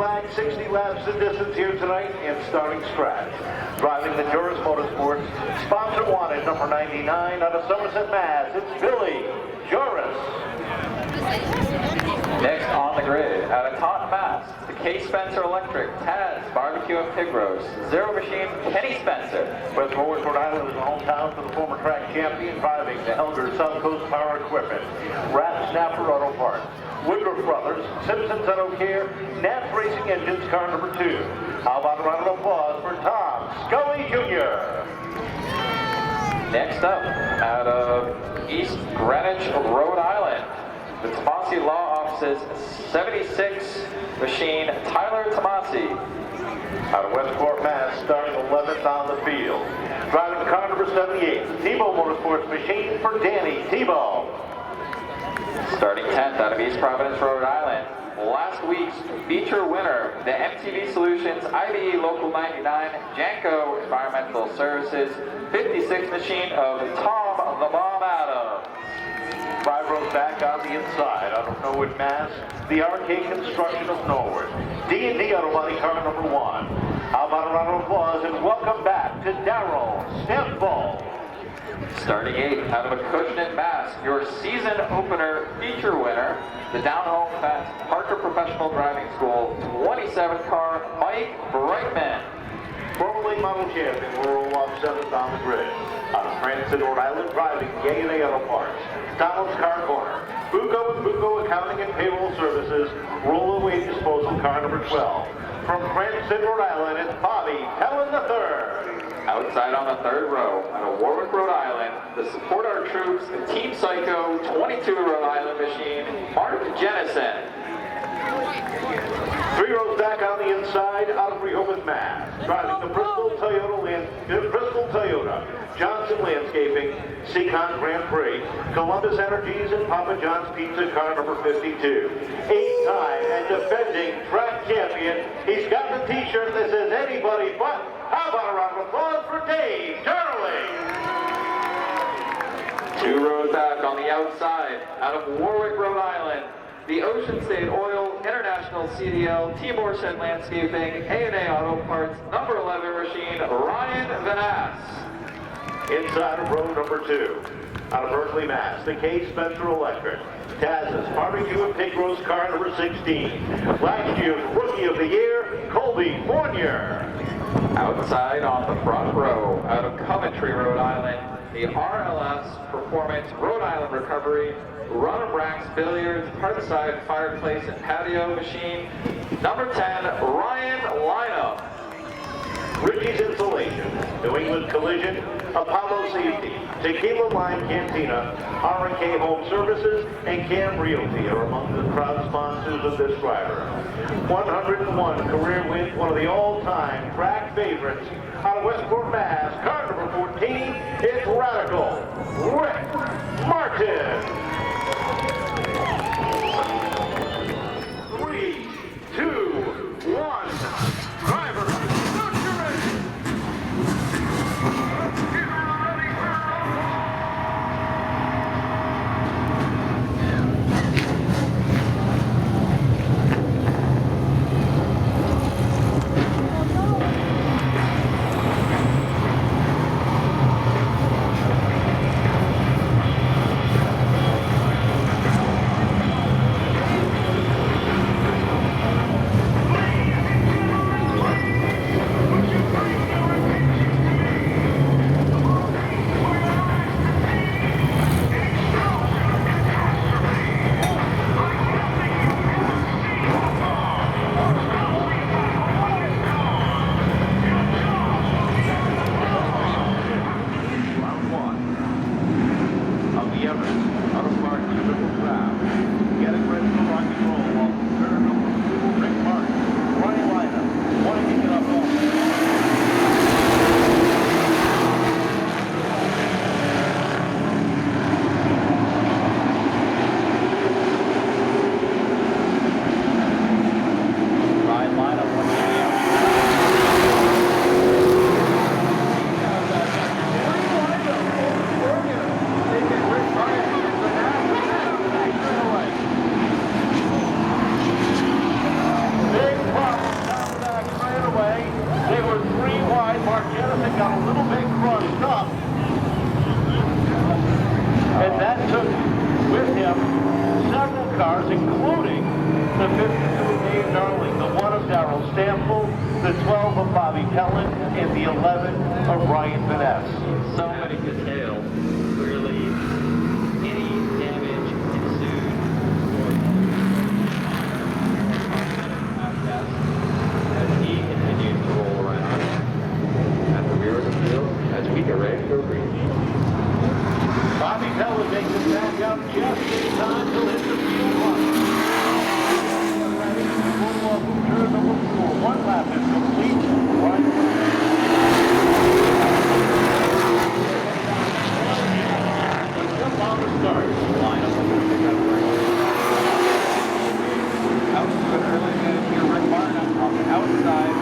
flag, 60 laps the distance here tonight in starting scratch. Driving the Juris Motorsports, sponsor wanted, number 99 out of Somerset, Mass. It's Billy Juris. Next on the grid, out of Taunton, Mass, the K. Spencer Electric, Taz, Barbecue and Pig Roast, Zero Machine, Kenny Spencer. West Warwick, Rhode Island is the hometown for the former track champion, driving the Helger South Coast Power Equipment, Rat Snapper Auto Parts, Woodruff Brothers, Simpsons Auto Care, Nat Racing Engines, car number 2. How about a round of applause for Tom Scully Jr. Next up, out of East Greenwich, Rhode Island, the Tomasi Law Office's 76 machine, Tyler Tomasi. Out of Westport, Mass, starting 11th on the field. Driving car number 78, Tebow Motorsports machine for Danny Tebow. Starting 10th out of East Providence, Rhode Island, last week's feature winner, the MTV Solutions IBE Local 99 Janko Environmental Services 56 machine of Tom the Bomb Adams. 5 rows back on the inside, out of Norwood, Mass, the RK Construction of Norwood. D&D Auto Body car number 1. How about a round of applause and welcome back to Darrell Stemple. Starting 8th out of Acushnet, Mass, your season opener feature winner, the Down Home Fence Parker Professional Driving School 27th car, Mike Brightman. Formerly model champion, will roll off 7th on the grid. Out of Cranston, Rhode Island, driving A&A Auto Parts, Donald's Car Corner, Buco and Buco Accounting and Payroll Services, Rollaway Disposal car number 12. From Cranston, Rhode Island, it's Bobby Helen III. Outside on the 3rd row, out of Warwick, Rhode Island, the Support Our Troops, the Team Psycho 22 Rhode Island machine, Mark Jennison. 3 rows back on the inside, out of Rehoboth, Mass. Driving the Bristol Toyota, Johnson Landscaping, Seekonk Grand Prix, Columbus Energies, and Papa John's Pizza car number 52. 8-time and defending track champion. He's got the t-shirt that says anybody but. How about a round of applause for Dave Darling? 2 rows back on the outside, out of Warwick, Rhode Island, the Ocean State Oil, International CDL, Timor Said Landscaping, A&A Auto Parts, number 11 machine, Ryan Vanass. Inside of row number 2, out of Berkeley, Mass, the K. Spencer Electric, Taz's Barbecue and Pig Roast car number 16. Last year's Rookie of the Year, Colby Fournier. Outside on the front row, out of Coventry, Rhode Island, the RLS Performance Rhode Island Recovery, Runner Racks Billiards, Hardside Fireplace and Patio Machine, number 10, Ryan Lineup. Richie's Insulation, New England Collision, Apollo Safety, Tequila Line Cantina, R&K Home Services, and Cam Realty are among the proud sponsors of this driver. 101 career wins, one of the all-time track favorites. Out of Westport, Mass, car number 14, it's Radical Rick Martin. 3, 2, 1, driver. 52 of Dave Darling, the 1 of Darrell Stample, the 12 of Bobby Pellin, and the 11 of Ryan Vaness. So many details. Clearly, any damage ensued as he continues to roll around at the rear of the field as we get ready to go green. Bobby Pellin makes it back up just in time to hit the field line. Turn number 4. One lap is complete. On the start. Line up on the pickup. Out to an early finish here, Rick Barnum on the outside.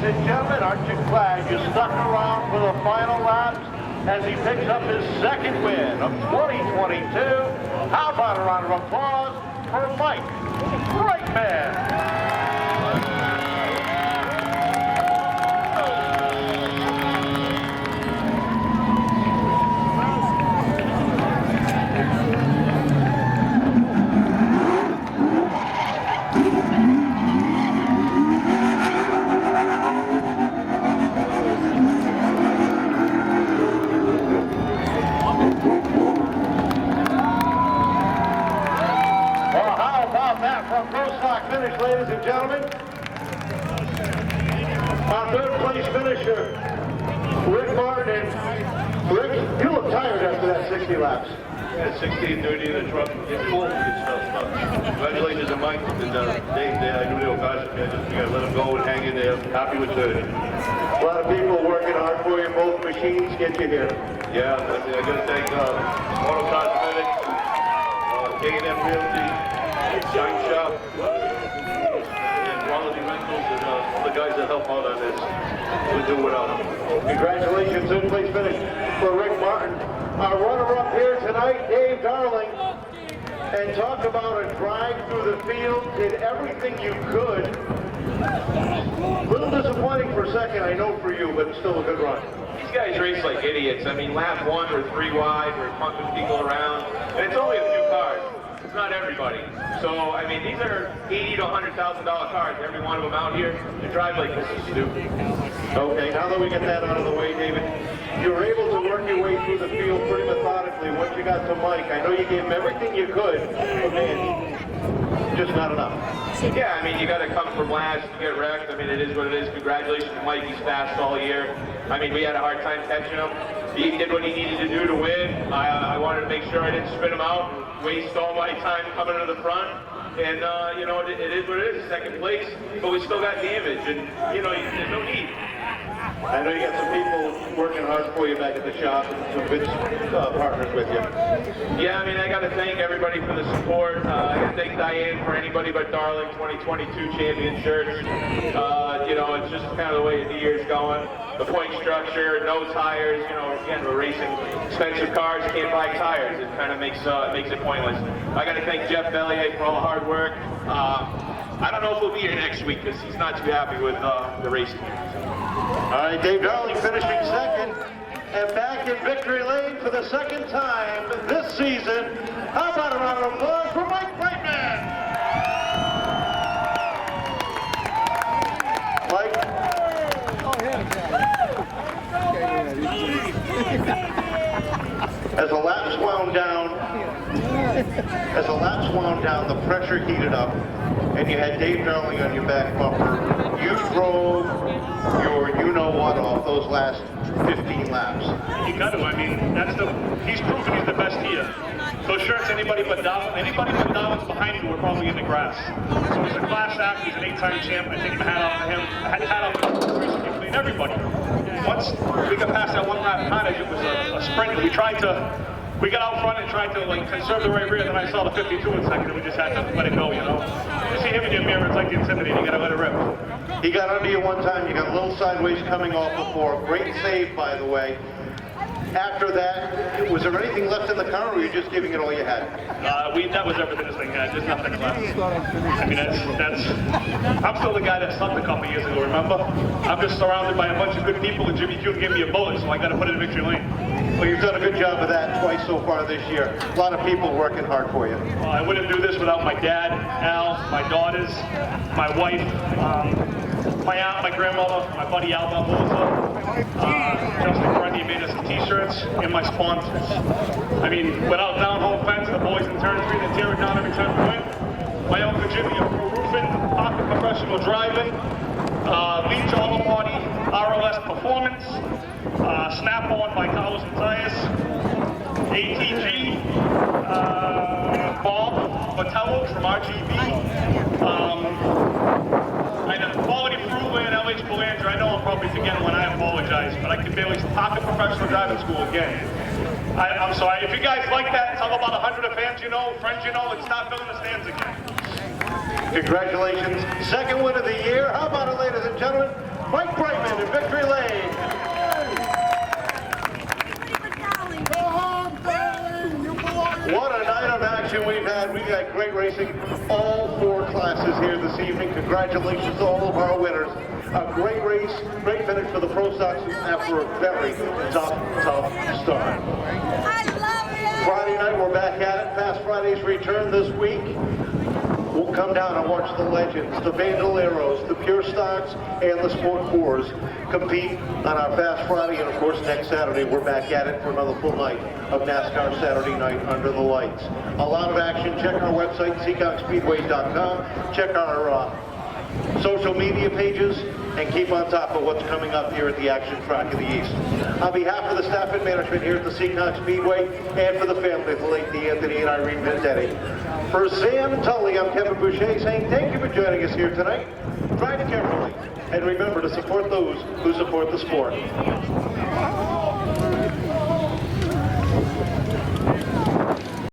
ladies and gentlemen, aren't you glad you stuck around for the final laps as he picks up his second win of 2022? How about a round of applause for Mike Brightman? From pro stock finish, ladies and gentlemen. Our third place finisher, Rick Martin. Rick, you look tired after that 60 laps. Yeah, 16, 30 in the truck. It's cool. It's stuff. Congratulations to Mike and Dave there. I knew they were guys. We got to let them go and hang in there. Happy with 30. A lot of people working hard for you. Both machines get you here. Yeah, I got to thank Auto Cosmetics, K&M Realty, Giant Shop, and Quality Rentals, and all the guys that help out on this. We'll do without them. Congratulations, third place finish for Rick Martin. Our runner-up here tonight, Dave Darling. And talk about a drive through the field, did everything you could. A little disappointing for a second, I know for you, but still a good run. These guys race like idiots. I mean, lap one, we're 3 wide, we're pumping people around, and it's only a few cars. It's not everybody. So, I mean, these are $80,000 to $100,000 cars, every one of them out here. To drive like this is stupid. Okay, now that we get that out of the way, David, you were able to work your way through the field pretty methodically. Once you got to Mike, I know you gave him everything you could, but man, just not enough. Yeah, I mean, you got to come from last to get wrecked. I mean, it is what it is. Congratulations to Mike. He's fast all year. I mean, we had a hard time catching him. He did what he needed to do to win. I wanted to make sure I didn't spin him out, waste all my time coming to the front. And, you know, it is what it is, second place. But we still got damage, and, you know, there's no need. I know you got some people working hard for you back at the shop and some good partners with you. Yeah, I mean, I got to thank everybody for the support. I got to thank Diane for Anybody But Darling 2022 champion shirts. You know, it's just kind of the way the year's going. The point structure, no tires. You know, again, we're racing expensive cars. You can't buy tires. It kind of makes it pointless. I got to thank Jeff Bellier for all the hard work. I don't know if he'll be here next week because he's not too happy with the race team. All right, Dave Darling finishing second and back in victory lane for the second time this season. How about a round of applause for Mike Brightman? Mike? As the laps wound down, the pressure heated up, and you had Dave Darling on your back bumper. You drove your you-know-what off those last 15 laps. You got to. I mean, he's proven he's the best here. Those shirts, anybody but Darwin's behind you were probably in the grass. So he's a class act. He's an 8-time champ. I take my hat off to him. I hat off to him and everybody. Once we got past that one lap cottage, it was a sprint. We got out front and tried to conserve the right rear, and then I saw the 52 in second, and we just had to let it go, you know. You see him in your mirror, it's like the Intimidator, you gotta let it rip. He got under you one time, you got a little sideways coming off before. Great save, by the way. After that, was there anything left in the car, or were you just giving it all you had? That was everything this thing had. There's nothing left. I mean, I'm still the guy that sucked a couple years ago, remember? I'm just surrounded by a bunch of good people, and Jimmy Q gave me a bullet, so I got to put it in victory lane. Well, you've done a good job of that twice so far this year. A lot of people working hard for you. I wouldn't do this without my dad, Al, my daughters, my wife, my aunt, my grandmother, my buddy Al Barbosa, Justin Grundy made us some t-shirts, and my sponsors. I mean, without downhole fence, the boys in turn 3 that tear it down every time we win. My Uncle Jimmy of Pro Roofing, Parker Professional Driving, Leach Auto Body, RLS Performance, Snap-on by Towers and Tires, ATG, Bob Vitello from RGB, Quality Fruitland, LH Belanger. I know I'm probably forgetting one, I apologize, but I can barely talk to Professional Driving School again. I'm sorry. If you guys like that, tell about 100 fans you know, friends you know, and start filling the stands again. Congratulations. Second win of the year. How about it, ladies and gentlemen, Mike Brightman in Victory Lane. What a night of action we've had. We've had great racing, all 4 classes here this evening. Congratulations to all of our winners. A great race, great finish for the Pro Stocks after a very tough start. I love it! Friday night, we're back at it. Fast Fridays return this week. We'll come down and watch the legends, the Bandoleros, the Pure Stocks, and the Sport 4s compete on our Fast Friday. And of course, next Saturday, we're back at it for another full night of NASCAR Saturday Night Under the Lights. A lot of action. Check our website, SeekonkSpeedway.com. Check our social media pages, and keep on top of what's coming up here at the Action Track of the East. On behalf of the staff and management here at the Seekonk Speedway, and for the family of the late D'Anthony and Irene Vendetti, for Sam Tully, I'm Kevin Boucher saying thank you for joining us here tonight. Drive carefully, and remember to support those who support the sport.